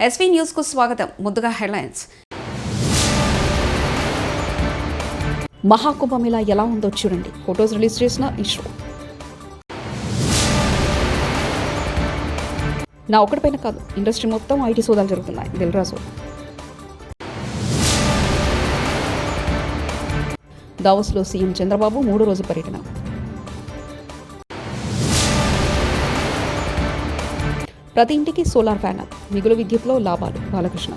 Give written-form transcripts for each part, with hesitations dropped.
SV news కు స్వాగతం. ముందుగా హెడ్లైన్స్. మహాకుంభమేళా ఎలా ఉందో చూడండి. ఫొటోస్ రిలీజ్ చేసిన ఇష్రో. నా ఒక్కడిపైన కాదు, ఇండస్ట్రీ మొత్తం ఐటీ సోదాలు జరుగుతున్నాయి. దిల్రాజు. దావోస్లో సీఎం చంద్రబాబు 3 రోజు పర్యటన. ప్రతి ఇంటికి సోలార్ ప్యానెల్, మిగులు విద్యుత్లో లాభాలు. బాలకృష్ణ.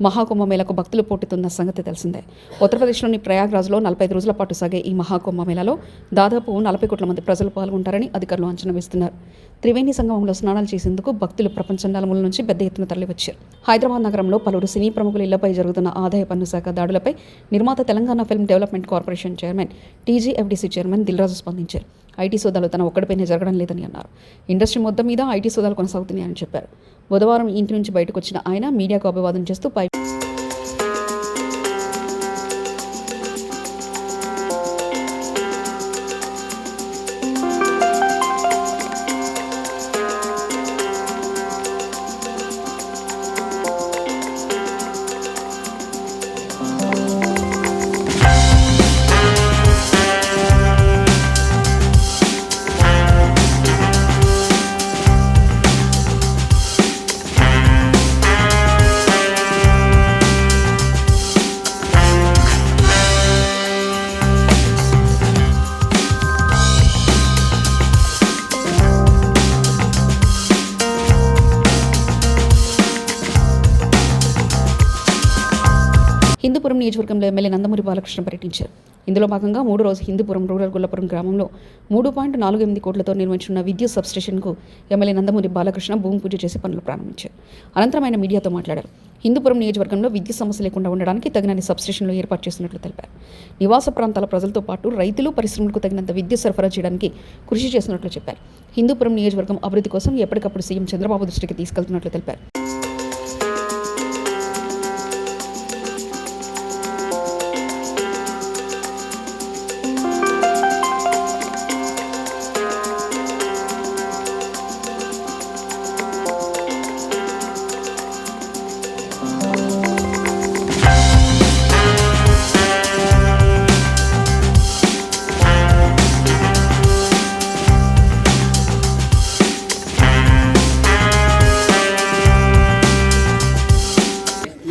మహాకుంభమేళకు భక్తులు పోటెత్తున్న సంగతి తెలిసిందే. ఉత్తరప్రదేశ్లోని ప్రయాగ్రాజ్లో 45 రోజుల పాటు సాగే ఈ మహాకుంభమేళాలో దాదాపు 40 కోట్ల మంది ప్రజలు పాల్గొంటారని అధికారులు అంచనా వేస్తున్నారు. త్రివేణి సంగమంలో స్నానాలు చేసేందుకు భక్తులు ప్రపంచం నలుమూల నుంచి పెద్ద ఎత్తున తరలివచ్చారు. హైదరాబాద్ నగరంలో పలువురు సినీ ప్రముఖుల ఇళ్లపై జరుగుతున్న ఆదాయ పన్ను శాఖ దాడులపై నిర్మాత Telangana film development corporation chairman TGFDC chairman Dil Raju స్పందించారు. ఐటీ సోదాలు తన ఒక్కడిపైనే జరగడం లేదని అన్నారు. ఇండస్ట్రీ మొత్తం మీద ఐటీ సోదాలు కొనసాగుతున్నాయని చెప్పారు. బుధవారం ఇంటి నుంచి బయటకు వచ్చిన ఆయన మీడియాకు అభివాదం చేస్తూ హిందూపురం నియోజకవర్గంలో ఎమ్మెల్యే నందమూరి బాలకృష్ణ పర్యటించారు. ఇందులో భాగంగా 3 రోజు హిందూపురం రూరల్ గొల్లపురం గ్రామంలో 3.48 కోట్లతో నిర్మించిన విద్యుత్ సబ్స్టేషన్కు ఎమ్మెల్యే నందమూరి బాలకృష్ణ భూమి పూజ చేసి పనులు ప్రారంభించారు. అనంతరం ఆయన మీడియాతో మాట్లాడారు. హిందూపురం నియోజకవర్గంలో విద్యుత్ సమస్య లేకుండా ఉండడానికి తగినన్ని సబ్స్టేషన్లు ఏర్పాటు చేసినట్లు తెలిపారు. నివాస ప్రాంతాల ప్రజలతో పాటు రైతులు, పరిశ్రమలకు తగినంత విద్యుత్ సరఫరా చేయడానికి కృషి చేస్తున్నట్లు చెప్పారు. హిందూపురం నియోజకవర్గం అభివృద్ధి కోసం ఎప్పటికప్పుడు సీఎం చంద్రబాబు దృష్టికి తీసుకెళ్తున్నట్లు తెలిపారు.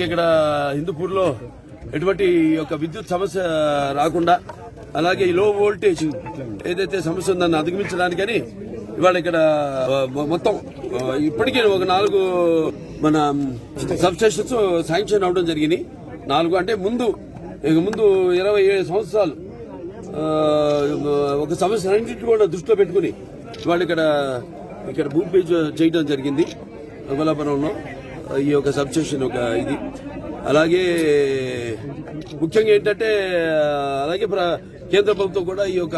ఇక్కడ హిందూపూర్లో ఎటువంటి ఒక విద్యుత్ సమస్య రాకుండా, అలాగే ఈ లో వోల్టేజ్ ఏదైతే సమస్య ఉందని అధిగమించడానికని ఇవాళ ఇక్కడ మొత్తం ఇప్పటికీ ఒక 4 మన సబ్స్టేషన్స్ శాంక్షన్ అవడం జరిగింది. 4 అంటే ముందు 27 సంవత్సరాలు ఒక సమస్య అన్నింటినీ కూడా దృష్టిలో పెట్టుకుని ఇవాళ ఇక్కడ భూమి పూజ చేయడం జరిగింది. గొల్లపురంలో ఈ యొక్క సబ్స్టేషన్ ఒక ఇది. అలాగే ముఖ్యంగా ఏంటంటే అలాగే కేంద్ర ప్రభుత్వం కూడా ఈ యొక్క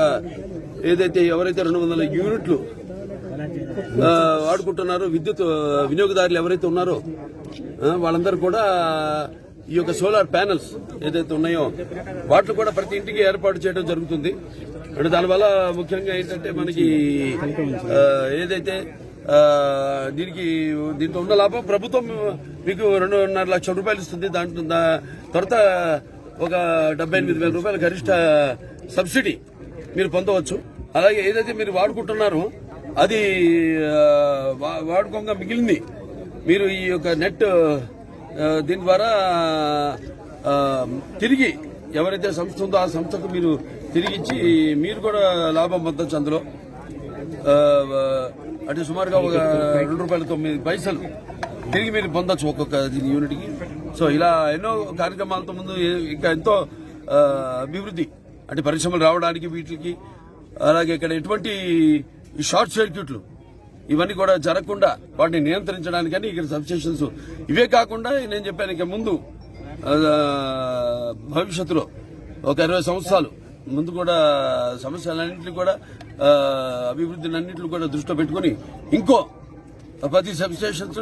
ఏదైతే ఎవరైతే 200 యూనిట్లు వాడుకుంటున్నారో విద్యుత్ వినియోగదారులు ఎవరైతే ఉన్నారో వాళ్ళందరూ కూడా ఈ యొక్క సోలార్ ప్యానెల్స్ ఏదైతే ఉన్నాయో వాటిని కూడా ప్రతి ఇంటికి ఏర్పాటు చేయడం జరుగుతుంది. అంటే దానివల్ల ముఖ్యంగా ఏంటంటే మనకి ఏదైతే దీంతో ఉన్న లాభం ప్రభుత్వం మీకు 2.5 లక్షల రూపాయలు ఇస్తుంది. దాంట్లో తర్వాత ఒక 78,000 రూపాయల గరిష్ట సబ్సిడీ మీరు పొందవచ్చు. అలాగే ఏదైతే మీరు వాడుకుంటున్నారో అది వాడుకోగా మిగిలింది మీరు ఈ యొక్క నెట్ దీని ద్వారా తిరిగి ఎవరైతే సంస్థ ఉందో ఆ సంస్థకు మీరు తిరిగిచ్చి మీరు కూడా లాభం పొందొచ్చు. అందులో అంటే సుమారుగా ఒక ₹2.09 తిరిగి మీరు పొందొచ్చు ఒక్కొక్క యూనిట్కి. సో ఇలా ఎన్నో కార్యక్రమాలతో ముందు ఇంకా ఎంతో అభివృద్ధి అంటే పరిశ్రమలు రావడానికి వీటికి, అలాగే ఇక్కడ ఎటువంటి షార్ట్ సర్క్యూట్లు ఇవన్నీ కూడా జరగకుండా వాటిని నియంత్రించడానికని ఇక్కడ సబ్స్టేషన్స్ ఇవే కాకుండా నేను చెప్పాను ఇక ముందు భవిష్యత్తులో ఒక 20 సంవత్సరాలు ముందు కూడా సమస్యలన్నింటినీ కూడా అభివృద్ధిని అన్నింటినీ కూడా దృష్టిలో పెట్టుకుని ఇంకో ప్రతి సబ్ స్టేషన్స్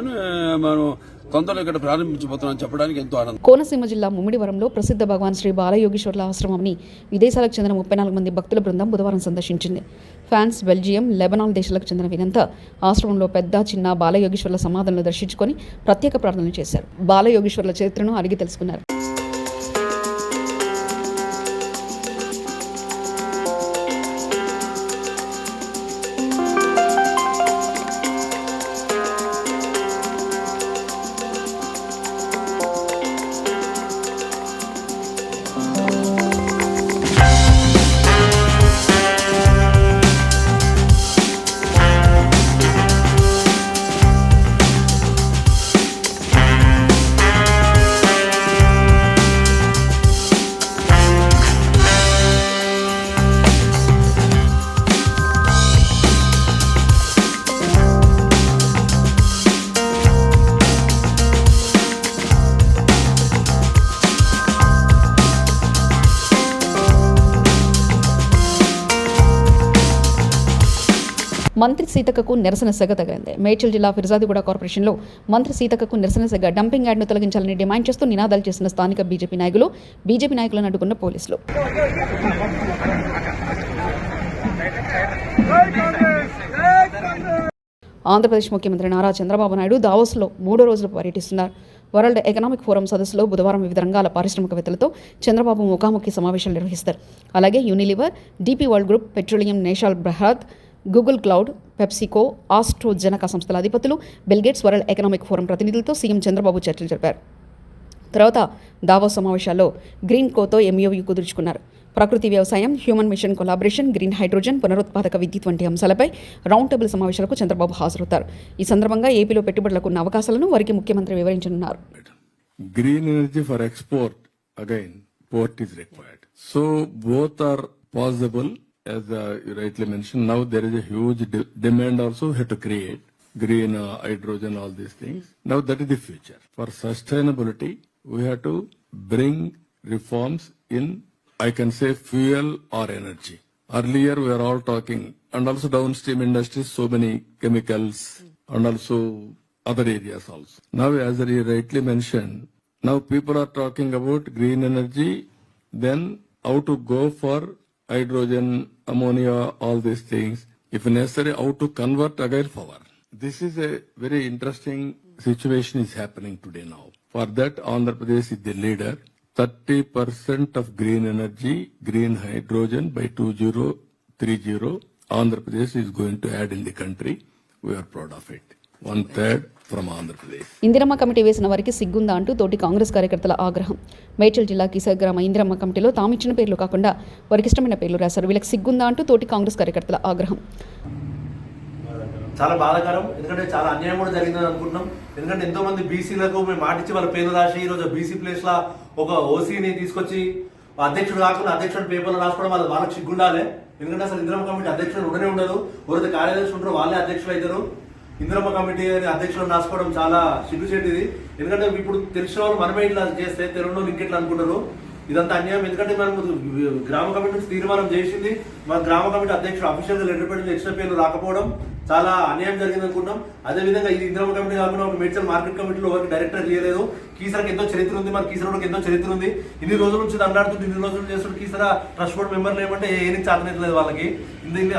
మనం తొందరలో ఇక్కడ ప్రారంభించబోతున్నాం చెప్పడానికి ఎంతో ఆనందం. కోనసీమ జిల్లా ముమ్మిడివరంలో ప్రసిద్ధ భగవాన్ శ్రీ బాలయోగీశ్వర్ల ఆశ్రమంని విదేశాలకు చెందిన 34 మంది భక్తుల బృందం బుధవారం సందర్శించింది. ఫ్రాన్స్, బెల్జియం, లెబనాన్ దేశాలకు చెందిన వీరంతా ఆశ్రమంలో పెద్ద, చిన్న బాలయోగీశ్వర్ల సమాధులను దర్శించుకొని ప్రత్యేక ప్రార్థనలు చేశారు. బాలయోగీశ్వర్ల చరిత్రను అడిగి తెలుసుకున్నారు. మంత్రి సీతక్కకు నిరసన సెగ తగిలింది. మేడ్చల్ జిల్లా ఫిర్జాదిగూడ కార్పొరేషన్లో మంత్రి సీతక్కకు నిరసన సెగ డంపింగ్ యార్డ్ను తొలగించాలని డిమాండ్ చేస్తూ నినాదాలు చేసిన స్థానిక బీజేపీ నాయకులను అడ్డుకున్న పోలీసులు. ఆంధ్రప్రదేశ్ ముఖ్యమంత్రి నారా చంద్రబాబు నాయుడు దావోస్లో 3 రోజులు పర్యటిస్తున్నారు. వరల్డ్ ఎకనామిక్ ఫోరం సదస్సులో బుధవారం వివిధ రంగాల పారిశ్రామికవేత్తలతో చంద్రబాబు ముఖాముఖి సమావేశాలు నిర్వహిస్తారు. అలాగే Unilever, DP world group, petroleum, national బృహత్, గూగుల్ క్లౌడ్, పెప్సికో, ఆస్ట్రోజెనకా సంస్థల అధిపతులు, బిల్గేట్స్, వరల్డ్ ఎకనామిక్ ఫోరం ప్రతినిధులతో సీఎం చంద్రబాబు చర్చలు జరిపారు. తర్వాత దావోస్ సమావేశాల్లో గ్రీన్ కోతో ఎంఓయూ కుదుర్చుకున్నారు. ప్రకృతి వ్యవసాయం, human mission collaboration, green hydrogen, పునరుత్పాదక విద్యుత్ వంటి అంశాలపై రౌండ్ టేబుల్ సమావేశాలకు చంద్రబాబు హాజరవుతారు. ఈ సందర్భంగా ఏపీలో పెట్టుబడులకు ఉన్న అవకాశాలను వారికి ముఖ్యమంత్రి వివరించనున్నారు. Green energy for export, again, port is required. So both are possible. As you rightly mentioned, now there is a huge demand also we have to create. Green hydrogen, all these things. Now that is the future. For sustainability, we have to bring reforms in, I can say, fuel or energy. Earlier we are all talking, and also downstream industries, so many chemicals, and also other areas also. Now, as you rightly mentioned, now people are talking about green energy, then how to go for hydrogen, ammonia, all these things. If necessary, how to convert again power. This is a very interesting situation is happening today now. For that, Andhra Pradesh is the leader. 30% of green energy, green hydrogen by 2030, Andhra Pradesh is going to add in the country. We are proud of it. 1/3 from Andhra Pradesh. Indiramma committee వేసిన వారికి సిగ్గుందా అంటూ తోటి కాంగ్రెస్ కార్యకర్తల ఆగ్రహం. మేడ్చల్ జిల్లా కిసగ్రామ ఇందిరమ్మ కమిటీలో తామిచ్చిన పేర్లు కాకుండా వారికి ఇష్టమైన పేర్లు రాశారు. వీళ్ళకి సిగ్గుందా అంటూ తోటి కాంగ్రెస్ కార్యకర్తల ఆగ్రహం. చాలా బాధాకరం. ఎందుకంటే చాలా అన్యాయం కూడా జరిగిందని అనుకుంటున్నాం. ఎందుకంటే ఎంతో మంది బీసీలకు మేము మాటిచ్చి వాళ్ళ పేర్లు రాసి ఈరోజు బీసీ ప్లేస్ లా ఒక ఓసీని తీసుకొచ్చి అధ్యక్షుడు కాకుండా అధ్యక్షుడు పేపర్లు రాసుకోవడం వాళ్ళకి సిగ్గుండాలి. ఎందుకంటే అసలు ఇందిరమ్మ కమిటీ అధ్యక్షుడు ఉండనే ఉండదు. ఎవరైతే కార్యదర్శి ఉంటారో వాళ్ళే అధ్యక్షులు అవుతారు. ఇందిరమ్మ కమిటీ అధ్యక్షులను రాసుకోవడం చాలా సిగ్గుచేటిది. ఎందుకంటే ఇప్పుడు తెలిసిన వాళ్ళు మనమే ఇట్లా చేస్తే తెలుగులో ఇంకెట్లా అనుకుంటారు. ఇదంతా అన్యాయం. ఎందుకంటే మనం గ్రామ కమిటీ నుంచి తీర్మానం చేసింది, మన గ్రామ కమిటీ అధ్యక్షుడు అఫీషియల్ గా లెటర్ పెట్టి ఎక్స్ట్రా పేర్లు రాకపోవడం చాలా అన్యాయం జరిగింది అనుకుంటాం. అదేవిధంగా ఇది ఇందిరమ్మ కమిటీ కాకుండా ఒక మేడ్చల్ మార్కెట్ కమిటీలో ఎవరికి డైరెక్టర్ చేయలేదు. కీసరాకి ఎంతో చరిత్ర ఉంది, మన కీసరాకి ఎంతో చరిత్ర ఉంది. ఇన్ని రోజుల నుంచి దండాడుతుంది, ఇన్ని రోజులు చేస్తున్న కీసరా ట్రస్ట్ బోర్డు మెంబర్లు ఏమంటే ఏనికి చాతనట్లేదు వాళ్ళకి.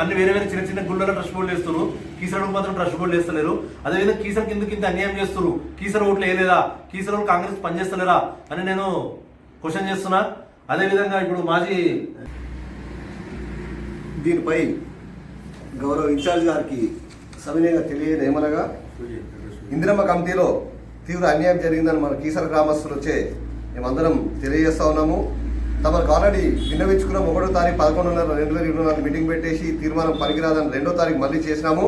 అన్ని వేరే వేరే చిన్న చిన్న గుళ్ళలో ట్రస్ట్ బోర్డులు వేస్తారు, కీసరాకు మాత్రం ట్రస్ట్ బోర్డులు వేస్తలేరు. అదేవిధంగా కీసరాకి ఎందుకు ఇంత అన్యాయం చేస్తారు, కీసర ఓట్లు వేయలేదా, కీసర కాంగ్రెస్ పనిచేస్తలేరా అని నేను క్వశ్చన్ చేస్తున్నా. అదేవిధంగా ఇప్పుడు మాజీ దీనిపై గౌరవ ఇన్ఛార్జ్ గారికి సవినయంగా తెలియదేమనగా, ఇందిరమ్మ కమిటీలో తీవ్ర అన్యాయం జరిగిందని మన కీసర గ్రామస్తులు వచ్చే మేమందరం తెలియజేస్తా ఉన్నాము. తమకు ఆల్రెడీ విన్నవించుకున్నాం. 1వ తారీఖు 11/11/2024 మీటింగ్ పెట్టేసి తీర్మానం పనికిరాదని 2వ తారీఖు మళ్ళీ చేసినాము.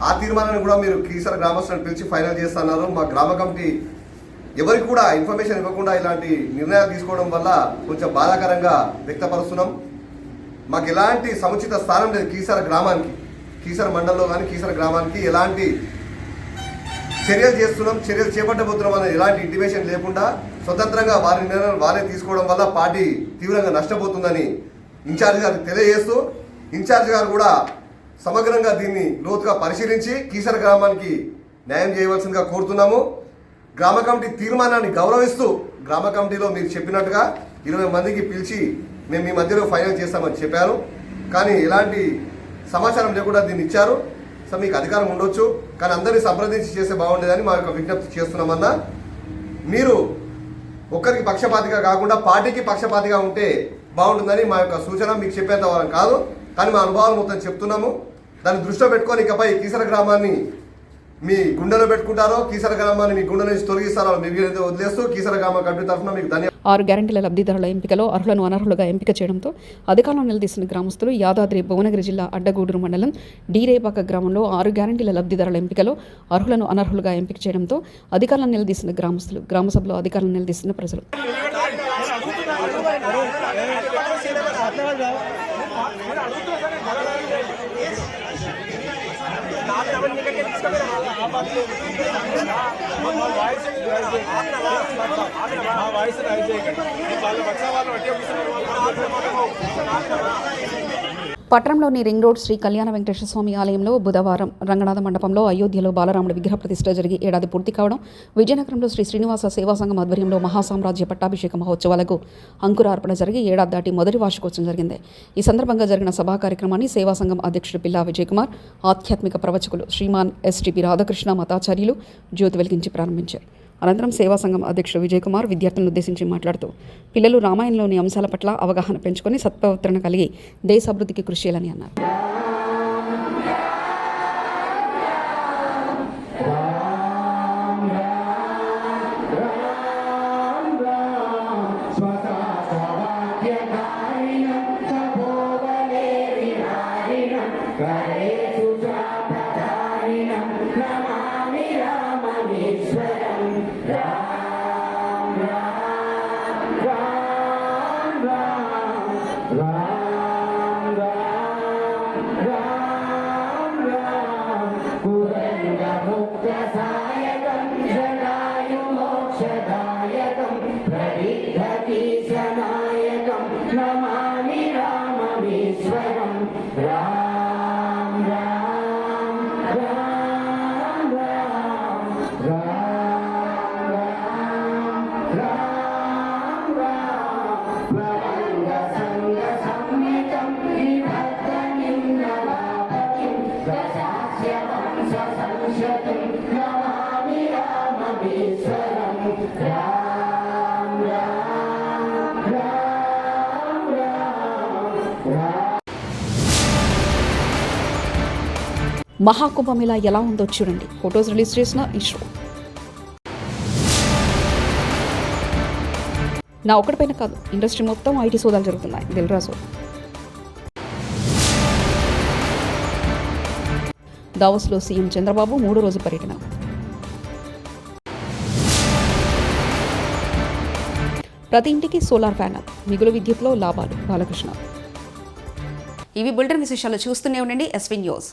ఆ తీర్మానాన్ని కూడా మీరు కీసర గ్రామస్తులను పిలిచి ఫైనల్ చేస్తున్నారు. మా గ్రామ కమిటీ ఎవరికి కూడా ఇన్ఫర్మేషన్ ఇవ్వకుండా ఇలాంటి నిర్ణయాలు తీసుకోవడం వల్ల కొంచెం బాధాకరంగా వ్యక్తపరుస్తున్నాం. మాకు ఎలాంటి సముచిత స్థానం లేదు. కీసర గ్రామానికి, కీసర మండలంలో కానీ కీసర గ్రామానికి ఎలాంటి చర్యలు చేస్తున్నాం, చర్యలు చేపట్టబోతున్నాం అనేది ఎలాంటి ఇంటిమేషన్ లేకుండా స్వతంత్రంగా వారి నిర్ణయాలు వారే తీసుకోవడం వల్ల పార్టీ తీవ్రంగా నష్టపోతుందని ఇన్ఛార్జ్ గారికి తెలియజేస్తూ, ఇన్ఛార్జ్ గారు కూడా సమగ్రంగా దీన్ని లోతుగా పరిశీలించి కీసర గ్రామానికి న్యాయం చేయవలసిందిగా కోరుతున్నాము. గ్రామ కమిటీ తీర్మానాన్ని గౌరవిస్తూ గ్రామ కమిటీలో మీరు చెప్పినట్టుగా 20 మందికి పిలిచి మేము మీ మధ్యలో ఫైనల్ చేస్తామని చెప్పారు. కానీ ఎలాంటి సమాచారం లేకుండా దీన్ని ఇచ్చారు. సో మీకు అధికారం ఉండొచ్చు, కానీ అందరినీ సంప్రదించి చేస్తే బాగుండేదని మా యొక్క విజ్ఞప్తి చేస్తున్నామన్నా. మీరు ఒక్కరికి పక్షపాతిగా కాకుండా పార్టీకి పక్షపాతిగా ఉంటే బాగుంటుందని మా యొక్క సూచన. మీకు చెప్పేంత వారం కాదు, కానీ మా అనుభవాలు మొత్తం చెప్తున్నాము. దాన్ని దృష్టిలో పెట్టుకొని ఇకపై కీసర గ్రామాన్ని మీ గుండెలో పెట్టుకుంటారో, కీసర గ్రామాన్ని మీ గుండె నుంచి తొలగిస్తారో మీరు వదిలేస్తూ కీసర గ్రామ కమిటీ తరఫున మీకు 6 గ్యారంటీల లబ్ధిదారుల ఎంపికలో అర్హులను అనర్హులుగా ఎంపిక చేయడంతో అధికారంలో నిలదీసిన గ్రామస్తులు యాదాద్రి భువనగిరి జిల్లా అడ్డగూడూరు మండలం డీరేపాక గ్రామంలో 6 గ్యారంటీల లబ్ధిదారుల ఎంపికలో అర్హులను అనర్హులుగా ఎంపిక చేయడంతో అధికారులను నిలదీసిన గ్రామస్తులు, గ్రామసభలో అధికారులను నిలదీసిన ప్రజలు. పట్టణంలోని రింగ్ రోడ్ శ్రీ కళ్యాణ వెంకటేశ్వర స్వామి ఆలయంలో బుధవారం రంగనాథ మండపంలో అయోధ్యలో బాలరాముడి విగ్రహ ప్రతిష్ఠ జరిగి ఏడాది పూర్తి కావడం, విజయనగరంలో శ్రీ శ్రీనివాస సేవా సంఘం ఆధ్వర్యంలో మహాసామ్రాజ్య పట్టాభిషేక మహోత్సవాలకు అంకురార్పణ జరిగి ఏడాది దాటి మొదటి వార్షికోత్సవం జరిగింది. ఈ సందర్భంగా జరిగిన సభా కార్యక్రమాన్ని సేవా సంఘం అధ్యక్షుడు పిల్లా విజయ్ కుమార్, ఆధ్యాత్మిక ప్రవచకులు శ్రీమాన్ ఎస్టిపి రాధాకృష్ణ మతాచార్యులు జ్యోతి వెలిగించి ప్రారంభించారు. అనంతరం సేవా సంఘం అధ్యక్షుడు విజయ్ కుమార్ విద్యార్థులను ఉద్దేశించి మాట్లాడుతూ పిల్లలు రామాయణంలోని అంశాల పట్ల అవగాహన పెంచుకొని సత్ప్రవర్తన కలిగి దేశాభివృద్ధికి కృషి చేయాలని అన్నారు. మహాకుంభమేళా ఎలా ఉందో చూడండి. ఫొటోస్ రిలీజ్ చేసిన ఇష్రో. నా ఒక్కడిపైన కాదు, ఇండస్ట్రీ మొత్తం ఐటీ సోదాలు జరుగుతున్నాయి. దిల్రాజు. దావోస్లో సీఎం చంద్రబాబు 3వ రోజు పర్యటన. ప్రతి ఇంటికి సోలార్ ప్యానెల్, మిగులు విద్యుత్లో లాభాలు. బాలకృష్ణ. ఇవి బులెటిన్ విశేషాలు. చూస్తూనే ఉండండి ఎస్వీ న్యూస్.